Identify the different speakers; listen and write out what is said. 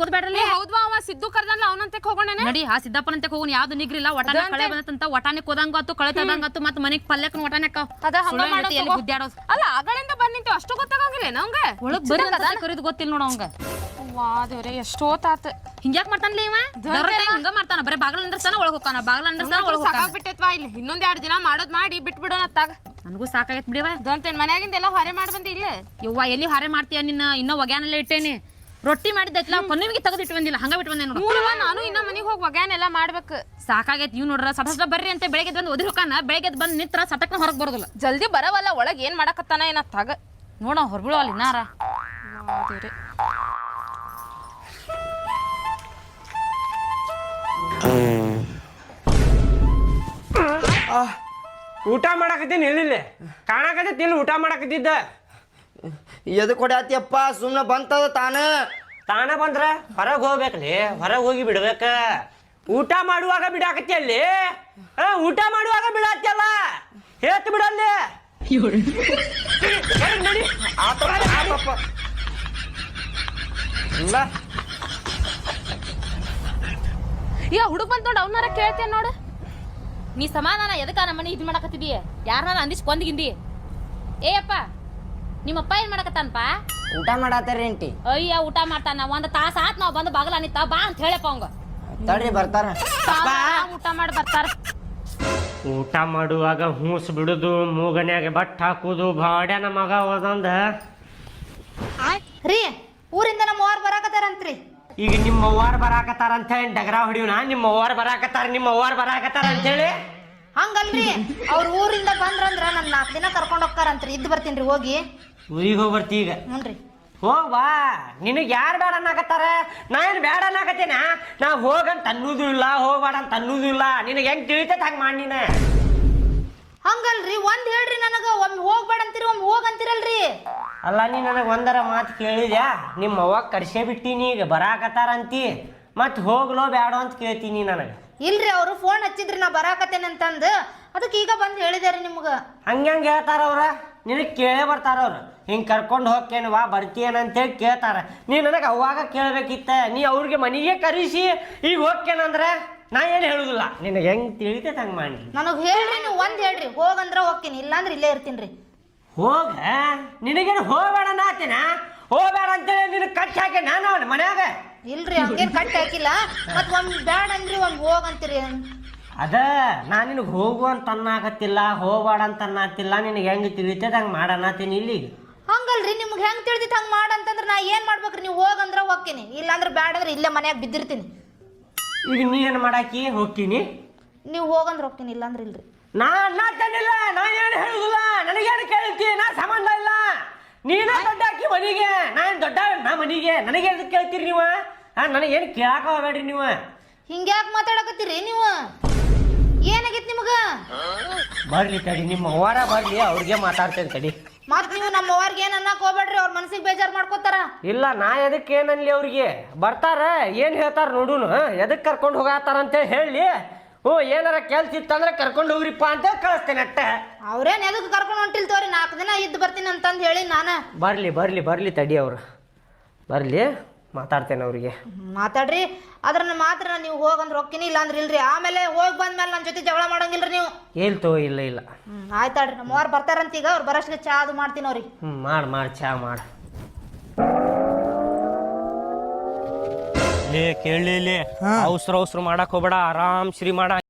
Speaker 1: ಗೋದ್ಬೇಡ್ರಲ್ಲಿ.
Speaker 2: ಹೌದ್ವಾ ಅವ ಸಿದ್ದು ಕರ್ದಲ್ಲ ಅವನಂತೆ ಹೋಗೋಣ
Speaker 1: ನಡಿ ಆ ಸಿದ್ದಪ್ಪನಂತೆ ಹೋಗೋಣ. ಯಾವ್ದು ನಿಗ್ರಿಲ್ಲ, ಒಟಾನೆ ಕಳೆ ಬಂದಂತ ಒಟಾನೆ ಕೋದಂಗತ್ತು ಕಳೆ ತಂದಂಗತ್ತು ಮತ್ತೆ ಮನೆಗ್ ಪಲ್ಯಕ್ಕನ ಒಟಾನೆ
Speaker 2: ಅದ ಹಂಗ ಮಾಡೋದು
Speaker 1: ಗುದ್ದಾಡೋದು.
Speaker 2: ಅಲ್ಲ ಆಗಳಿಂದ ಬಂದಿತ್ತು ಅಷ್ಟು ಗೊತ್ತಾಗಂಗಿಲ್ಲ ನಮ್ಗೆ
Speaker 1: ಒಳಗ್ ಬರೀ ಕರಿದು ಗೊತ್ತಿಲ್ಲ ನೋಡ ಅವಂಗ.
Speaker 2: ವಾ ದೇವ್ರೆ ಎಷ್ಟೋತಾತ
Speaker 1: ಹಿಂಗ್ಯಾಕ್ ಮಾಡ್ತಾನಲ್ಲ ಇವ ಹಿಂಗ ಮಾಡ್ತಾನ. ಬರೀ ಬಾಗಲ ಅಂದ್ರಸ್ತಾನ ಒಳಗ್ ಹೋಗ್ತಾನ, ಬಾಗಲ ಅಂದ್ರಸ್ತಾನ ಒಳಗ್ ಹೋಗ್ತಾನ.
Speaker 2: ಸಾಕಾಗ್ಬಿಟ್ಟೈತ್ವಾ ಇಲ್ಲಿ ಇನ್ನೊಂದ್ 2 ದಿನ ಮಾಡೋದ್ ಮಾಡಿ ಬಿಟ್ಬಿಡೋಣ ಅತ್ತಾಗ.
Speaker 1: ನನಗೂ ಸಾಕಾಗೈತ್ ಬಿಡಿವ.
Speaker 2: ಅದಂತೇನ್ ಮನ್ಯಾಗಿಂದ ಎಲ್ಲ ಹೊರೆ ಮಾಡಿ ಬಂದಿ ಇಲ್ಲ
Speaker 1: ಯವ್ವ ಎಲ್ಲಿ ಹಾರೆ ಮಾಡ್ತೀಯ ನಿನ್ನ? ಇನ್ನ ಒಗ್ಯಾನಲ್ಲೇ ಇಟ್ಟೇನಿ. ರೊಟ್ಟಿ ಮಾಡಿದ್ದೈತ್ಲ ಕೊನೆಗೆ ತೆಗೆದಿಟ್ಟು ಬಂದಿಲ್ಲ, ಹಂಗ ಬಿಟ್ಟು ಬಂದೆ ನೋಡು.
Speaker 2: ನಾನು ಇನ್ನ ಮನಿಗ್ ಹೋಗಿ ಒಗ್ಯಾನೆಲ್ಲ ಮಾಡ್ಬೇಕು.
Speaker 1: ಸಾಕಾಗೈತಿ. ಇವ್ ನೋಡ್ರ ಸಟ ಬರ್ರಿ ಅಂತ ಬೆಳಗ್ಗೆ ಬಂದು ಒದಿರ್ ಹೋಕಾನ, ಬೆಳಗ್ಗೆ ಬಂದ್ ನಿತ್ರ ಸಟಕ್ನ ಹೊರಗ್ ಬರೋದಿಲ್ಲ.
Speaker 2: ಜಲ್ದಿ ಬರವಲ್ಲ ಒಳಗ್ ಏನ್ ಮಾಡಕತ್ತಾನ ಏನತ್ತಾಗ
Speaker 1: ನೋಡ ಹೊರಬಿಡು ಅಲ್ಲಿ ನಾರ.
Speaker 3: ಊಟ ಮಾಡಾಕತ್ತೀನಿ ಎಲ್ಲಿಲ್ಲ ಕಾಣಕತ್ತೈತಿ ಇಲ್ಲಿ ಊಟ ಮಾಡಾಕತ್ತಿದ್ದ.
Speaker 4: ಎದು ಕೊಡಾತಿಯಪ್ಪ ಸುಮ್ಮನೆ ಬಂತದ ತಾನ
Speaker 3: ಬಂದ್ರ ಹೊರಗೆ ಹೋಗ್ಬೇಕಲ್ಲಿ, ಹೊರಗೆ ಹೋಗಿ ಬಿಡ್ಬೇಕ. ಊಟ ಮಾಡುವಾಗ ಬಿಡಾಕತ್ತಿ ಅಲ್ಲಿ, ಊಟ ಮಾಡುವಾಗ ಬಿಡಾತಿಯಲ್ಲ, ಹೇಳ್ತು ಬಿಡಲ್ಲಿ. ನಡಿ
Speaker 2: ಹುಡುಗ ಬಂದ್ ನೋಡು ಅವನಾರ ಕೇಳ್ತೇನ್ ನೋಡು.
Speaker 1: ನೀ ಸಮಾಧಾನ ಎದಕ್ಕ ನಮ್ಮ ಮನೆ ಇದು ಮಾಡಕತ್ತಿದಿ? ಯಾರನ್ನ ಅಂದಿಸ್ ಕೊಂದ್ಗಿಂದಿ? ಏಯಪ್ಪ ನಿಮ್ಮಪ್ಪ ಏನ್ ಮಾಡಕತ್ತಾನಪ್ಪ?
Speaker 4: ಊಟ ಮಾಡಾತಾರ ಅಂಟಿ.
Speaker 1: ಅಯ್ಯ ಊಟ ಮಾಡ್ತಾನ. ಒಂದ್ ತಾಸ ಆತ್ ನಾವ್ ಬಂದು ಬಾಗಲ ಅನಿತ್ತ ಬಾ ಅಂತ ಹೇಳಪ್ಪ ಅವಂಗ.
Speaker 4: ತಡ್ರಿ ಬರ್ತಾರ.
Speaker 2: ಊಟ ಮಾಡಿ ಬರ್ತಾರ.
Speaker 3: ಊಟ ಮಾಡುವಾಗ ಹೂಸ್ ಬಿಡುದು, ಮೂಗನ್ಯಾಗ ಬಟ್ ಹಾಕುದು, ಬಾಡ್ಯಾನ ಮಗ ಹೋದಂದ.
Speaker 5: ರೀ ಊರಿಂದ ನಮ್ಮ ಅವ್ವಾರ ಬರಾಕತ್ತಾರಂತ್ರಿ.
Speaker 3: ಈಗ ನಿಮ್ಮ ಅವ್ವಾರ ಬರಾಕತ್ತಾರ ಅಂತ ಹೇಳಿ ಡಗರ ಹೊಡಿಯೋಣ. ನಿಮ್ಮ ಅವ್ವಾರ ಬರಾಕತ್ತಾರ ಅಂತ ಹೇಳಿ
Speaker 5: ಹಂಗಲ್ರಿ, ಅವ್ರ ಊರಿಂದ ಬಂದ್ರಂದ್ರ ನಮ್ 4 ದಿನ ಕರ್ಕೊಂಡ್ ಹೋಗ್ತಾರಂತ್ರಿ. ಇದ್ದು ಬರ್ತೀನ್ರಿ ಹೋಗಿ.
Speaker 3: ಊರಿಗೆ ಹೋಗಿ ಬರ್ತಿ ಈಗ?
Speaker 5: ಹ್ಞೂನ್ರಿ.
Speaker 3: ಹೋಗ್ವಾ. ನಿನಗೆ ಯಾರು ಬೇಡ ಅನ್ನಕತ್ತಾರ? ನಾ ಏನು ಬೇಡ ಅನ್ನಕತ್ತೇನ? ನಾ ಹೋಗಂತ ಅನ್ನೋದು ಇಲ್ಲ, ಹೋಗ್ಬೇಡ ಅಂತ ಅನ್ನೋದು ಇಲ್ಲ. ನಿನಗೆ ಹೆಂಗ್ ತಿಳಿತೈತೆ ಹಂಗೆ ಮಾಡಿ ನೀನ.
Speaker 5: ಹಂಗಲ್ರಿ, ಒಂದ್ ಹೇಳ್ರಿ ನನಗ. ಒಮ್ಮೆ ಹೋಗ್ಬೇಡ ಅಂತೀರಿ, ಒಮ್ಮೆ ಹೋಗಂತೀರಲ್ರಿ.
Speaker 3: ಅಲ್ಲ ನೀ ನನಗೆ ಒಂದರ ಮಾತು ಕೇಳಿದ್ಯಾ? ನಿಮ್ಮ ಅವ್ವ ಕರ್ಸೇ ಬಿಟ್ಟಿನಿ, ಈಗ ಬರಾಕತ್ತಾರ ಅಂತಿ, ಮತ್ತೆ ಹೋಗ್ಲೋ ಬೇಡ ಅಂತ ಕೇಳ್ತೀನಿ ನನಗೆ.
Speaker 5: ಇಲ್ರಿ, ಅವ್ರು ಫೋನ್ ಹಚ್ಚಿದ್ರಿ ನಾ ಬರಾಕತ್ತೇನೆ ಅಂತಂದು, ಅದಕ್ಕೆ ಈಗ ಬಂದು ಹೇಳಿದಾರೆ ನಿಮ್ಗ.
Speaker 3: ಹಂಗೆ ಹೇಳ್ತಾರ ಅವ್ರ? ನಿನಗೆ ಕೇಳೇ ಬರ್ತಾರ ಅವ್ರು. ಹಿಂಗೆ ಕರ್ಕೊಂಡು ಹೋಗ್ತೇನೆ ವಾ ಬರ್ತೀಯನಂತೇಳಿ ಕೇಳ್ತಾರ. ನೀ ನನಗೆ ಅವಾಗ ಕೇಳಬೇಕಿತ್ತ. ನೀ ಅವ್ರಿಗೆ ಮನೆಗೆ ಕರೆಸಿ ಈಗ ಹೋಗ್ತೇನಂದ್ರೆ ನಾ ಏನು ಹೇಳುದಿಲ್ಲ. ನಿನಗೆ ಹೆಂಗೆ ತಿಳಿತೈತೆ ಹಂಗೆ ಮಾಡಿ.
Speaker 5: ನನಗೆ ಹೇಳ್ರಿ, ನೀವು ಒಂದ್ ಹೇಳ್ರಿ. ಹೋಗಂದ್ರ ಹೋಗ್ತೀನಿ, ಇಲ್ಲಾಂದ್ರೆ ಇಲ್ಲೇ ಇರ್ತೀನಿ ರೀ.
Speaker 3: ಹೋಗ. ನಿನಗೇನು ಹೋಗ್ಬೇಡ ನಾತೇನ? ಹೋಗ್ಬೇಡ ಅಂತೇಳಿ ನಿನಗೆ ಕಟ್ಟಿ ಹಾಕಿ ನಾನು ಅವನ ಮನ್ಯಾಗ.
Speaker 5: ಇಲ್ರಿ, ಹಂಗೇನ್ ಕಟ್ಟಿ ಹಾಕಿಲ್ಲ. ಮತ್ ಒಮ್ಮೆ ಬ್ಯಾಡ ಅಂದ್ರಿ, ಒಮ್ಮೆ ಹೋಗಂತೀರಿ.
Speaker 3: ಅದ ನಾ ನಿನಗೆ ಹೋಗು ಅಂತ ಅನ್ನಾಕತ್ತಿಲ್ಲ, ಹೋಗ್ಬೇಡ ಅಂತ ಅನ್ನತ್ತಿಲ್ಲ. ನಿನಗೆ ಹೆಂಗೆ ತಿಳಿತೈತೆ ಹಂಗೆ ಮಾಡನ್ನತ್ತೀನಿ ಇಲ್ಲಿ.
Speaker 5: ಹಂಗಲ್ರಿ, ನಿಮ್ಗೆ ಹೆಂಗ್ ತಿಳಿದಿತ್ತು ಹಂಗೆ ಮಾಡಂತಂದ್ರೆ ನಾ ಏನ್ ಮಾಡ್ಬೇಕ್ರಿ? ನೀವು ಹೋಗಂದ್ರ ಹೋಗ್ತೀನಿ, ಇಲ್ಲಾಂದ್ರೆ ಬ್ಯಾಡ ಅಂದ್ರೆ ಇಲ್ಲೇ ಮನ್ಯಾಗ ಬಿದ್ದಿರ್ತೀನಿ.
Speaker 3: ಈಗ ನೀ ಏನು ಮಾಡಾಕಿ? ಹೋಗ್ತೀನಿ.
Speaker 5: ನೀವು ಹೋಗಂದ್ರೆ ಹೋಗ್ತೀನಿ, ಇಲ್ಲಾಂದ್ರೆ ಇಲ್ರಿ.
Speaker 3: ನಾ ಅನ್ನತ್ತೇನಿಲ್ಲ, ನಾ ಏನು ಹೇಳುದಿಲ್ಲ. ನನಗೇನು ಕೇಳ್ತಿ? ನಾ ಸಂಬಂಧ ಇಲ್ಲ. ನೀನ ದೊಡ್ಡ ಹಾಕಿ ಮನಿಗೆ, ನಾ ಏನು ದೊಡ್ಡ ನಾ ಮನಿಗೆ. ನನಗೆ ಎದಕ್ಕೆ ಕೇಳ್ತೀರಿ ನೀವು? ನನಗೇನು ಕೇಳಾಕ ಹೋಗ್ಬೇಡ್ರಿ ನೀವು.
Speaker 5: ಹಿಂಗ್ಯಾಕೆ ಮಾತಾಡಕತ್ತೀರಿ ನೀವು? ಏನಾಗಿತ್ತು ನಿಮಗ?
Speaker 3: ಬರ್ಲಿ ತಡಿ, ನಿಮ್ಮ ಅವ್ವಾರ ಬರ್ಲಿ, ಅವ್ರಿಗೆ ಮಾತಾಡ್ತೇನೆ ತಡಿ.
Speaker 5: ಮತ್ ನೀವು ನಮ್ಮ ಅವ್ರಿಗೆ ಏನ್ ಅನ್ನಕ್ ಹೋಗ್ಬೇಡ್ರಿ, ಅವ್ರ ಮನಸ್ಸಿಗೆ ಬೇಜಾರ್ ಮಾಡ್ಕೋತಾರ.
Speaker 3: ಇಲ್ಲ, ನಾ ಎದಕ್ಕೆ ಏನನ್ಲಿ ಅವ್ರಿಗೆ? ಬರ್ತಾರ, ಏನ್ ಹೇಳ್ತಾರ ನೋಡುನು. ಎದಕ್ಕೆ ಕರ್ಕೊಂಡು ಹೋಗತ್ತಾರ ಅಂತೇಳಿ ಹೇಳಿ. ಏನಾರ ಕೆಲ್ಸ ಇತ್ತಂದ್ರೆ ಕರ್ಕೊಂಡು ಹೋಗ್ರಿಪ್ಪ ಅಂತ ಕಳಿಸ್ತೇನೆ ಅಟ್ಟ.
Speaker 5: ಅವ್ರೇನ್ ಎದಕ್ಕೆ ಕರ್ಕೊಂಡು ಹೊಂಟಿಲ್ ತೋರಿ, 4 ದಿನ ಇದ್ದು ಬರ್ತೀನಿ ಅಂತಂದು ಹೇಳಿ ನಾನು.
Speaker 3: ಬರ್ಲಿ ತಡಿ, ಅವ್ರು ಬರ್ಲಿ, ಮಾತಾಡ್ತೇನೆ ಅವ್ರಿಗೆ.
Speaker 5: ಮಾತಾಡ್ರಿ, ಅದ್ರ ಮಾತ್ರ ನೀವು ಹೋಗಂದ್ರೆ ಹೋಗ್ತೀನಿ, ಇಲ್ಲಾಂದ್ರೆ ಇಲ್ರಿ. ಆಮೇಲೆ ಹೋಗಿ ಬಂದ್ಮೇಲೆ ನನ್ನ ಜೊತೆ ಜಗಳ ಮಾಡಂಗಿಲ್ರಿ ನೀವು.
Speaker 3: ಇಲ್ಲ.
Speaker 5: ಆಯ್ತಾಡ್ರಿ, ನಮ್ಮ ಅವ್ರು ಬರ್ತಾರಂತ. ಈಗ ಅವ್ರು ಬರೋಷ್ಟಿಗೆ ಚಾ ಅದು ಮಾಡ್ತೀನಿ ಅವ್ರಿಗೆ.
Speaker 3: ಮಾಡ್ ಚಾ ಮಾಡ. ಕೇಳಿ ಅವಸರ ಮಾಡಕ್ ಹೋಗ್ಬೇಡ, ಆರಾಮ್ ಶ್ರೀ ಮಾಡ.